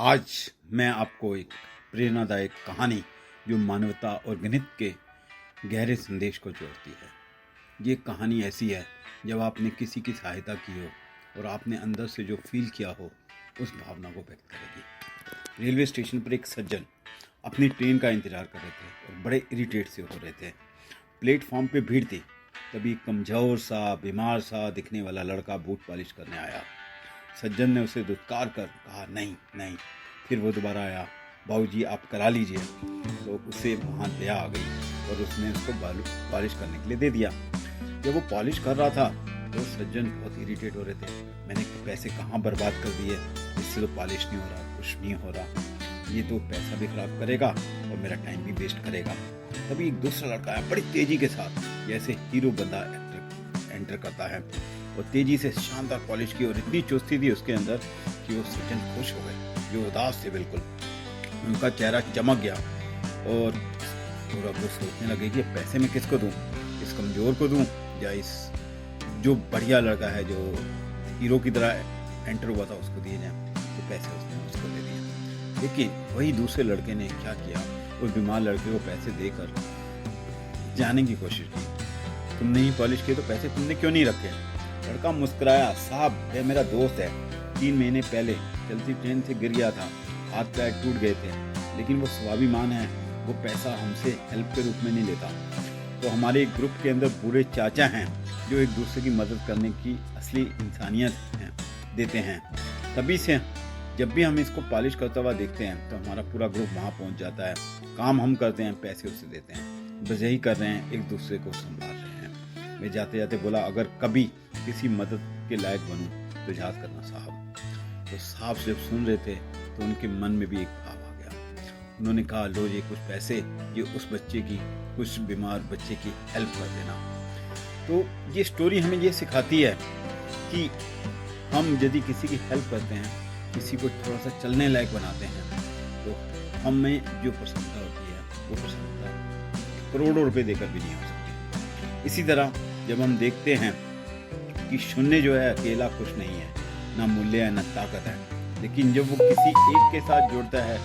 आज मैं आपको एक प्रेरणादायक कहानी जो मानवता और गणित के गहरे संदेश को जोड़ती है। ये कहानी ऐसी है जब आपने किसी की सहायता की हो और आपने अंदर से जो फील किया हो उस भावना को व्यक्त करेगी। रेलवे स्टेशन पर एक सज्जन अपनी ट्रेन का इंतजार कर रहे थे और बड़े इरिटेट से हो रहे थे। प्लेटफॉर्म पे भीड़ थी। तभी कमजोर सा बीमार सा दिखने वाला लड़का बूट पॉलिश करने आया। सज्जन ने उसे धुतकार कर कहा नहीं नहीं। फिर वो दोबारा आया, बाबूजी आप करा लीजिए। तो उसे वहाँ दया आ गई और उसने उसको पॉलिश करने के लिए दे दिया। जब वो पॉलिश कर रहा था तो सज्जन बहुत इरिटेट हो रहे थे। मैंने पैसे कहाँ बर्बाद कर दिए, इससे तो पॉलिश नहीं हो रहा, कुछ नहीं हो रहा, ये तो पैसा भी खराब करेगा और मेरा टाइम भी वेस्ट करेगा। तभी एक दूसरा लड़का आया बड़ी तेजी के साथ, जैसे हीरो बंदा एंटर करता है और तेजी से शानदार पॉलिश की और इतनी चुस्ती थी उसके अंदर कि वो सज्जन खुश हो गए। जो उदास थे बिल्कुल, उनका चेहरा चमक गया और पूरा वो सोचने लगे कि पैसे मैं किसको दूं, इस कमजोर को दूं या इस जो बढ़िया लड़का है जो हीरो की तरह एंटर हुआ था उसको दिए जाए। तो पैसे उसने उसको दे दिए। लेकिन वही दूसरे लड़के ने क्या किया, उस बीमार लड़के को पैसे देकर जाने की कोशिश की। तुमने ही पॉलिश किए तो पैसे तुमने क्यों नहीं रखे? लड़का मुस्कुराया, साहब यह मेरा दोस्त है, 3 महीने पहले चलती ट्रेन से गिर गया था, हाथ पैर टूट गए थे, लेकिन वो स्वाभिमान है, वो पैसा हमसे हेल्प के रूप में नहीं लेता। तो हमारे एक ग्रुप के अंदर बूढ़े चाचा हैं जो एक दूसरे की मदद करने की असली इंसानियत देते हैं। तभी से जब भी हम इसको पॉलिश करता हुआ देखते हैं तो हमारा पूरा ग्रुप वहाँ पहुँच जाता है। काम हम करते हैं, पैसे उसे देते हैं, बस यही कर रहे हैं, एक दूसरे को संभाल रहे हैं। मैं जाते जाते बोला, अगर कभी किसी मदद के लायक बनूं तो याद करना साहब। तो साहब जब सुन रहे थे तो उनके मन में भी एक भाव आ गया। उन्होंने कहा, लो ये कुछ पैसे, ये उस बच्चे की, कुछ बीमार बच्चे की हेल्प कर देना। तो ये स्टोरी हमें ये सिखाती है कि हम यदि किसी की हेल्प करते हैं, किसी को थोड़ा सा चलने लायक बनाते हैं, तो हमें जो प्रसन्नता होती है वो प्रसन्नता करोड़ों रुपए देकर भी नहीं हो सकती। इसी तरह जब हम देखते हैं कि शून्य जो है अकेला कुछ नहीं है, ना मूल्य है ना ताकत है, लेकिन जब वो किसी एक के साथ जुड़ता है,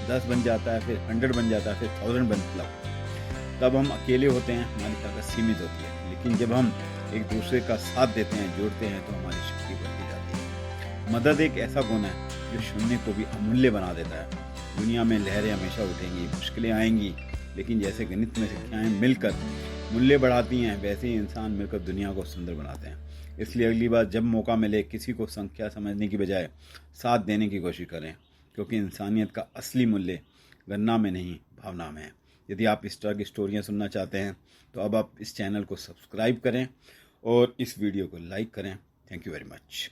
10 बन जाता है, फिर 100 बन जाता है, फिर 1000 बनता है, तब हम अकेले होते हैं, हमारी ताकत सीमित होती है। लेकिन जब हम एक दूसरे का साथ देते हैं, जोड़ते हैं, तो हमारी शक्ति बढ़ती जाती है। मदद एक ऐसा गुण है जो शून्य को भी अमूल्य बना देता है। दुनिया में लहरें हमेशा उठेंगी, मुश्किलें आएंगी, लेकिन जैसे गणित में संख्याएं मिलकर मूल्य बढ़ाती हैं, वैसे ही इंसान मिलकर दुनिया को सुंदर बनाते हैं। इसलिए अगली बार जब मौका मिले, किसी को संख्या समझने की बजाय साथ देने की कोशिश करें, क्योंकि इंसानियत का असली मूल्य गणना में नहीं, भावना में है। यदि आप इस तरह की स्टोरियाँ सुनना चाहते हैं तो अब आप इस चैनल को सब्सक्राइब करें और इस वीडियो को लाइक करें। Thank you very much.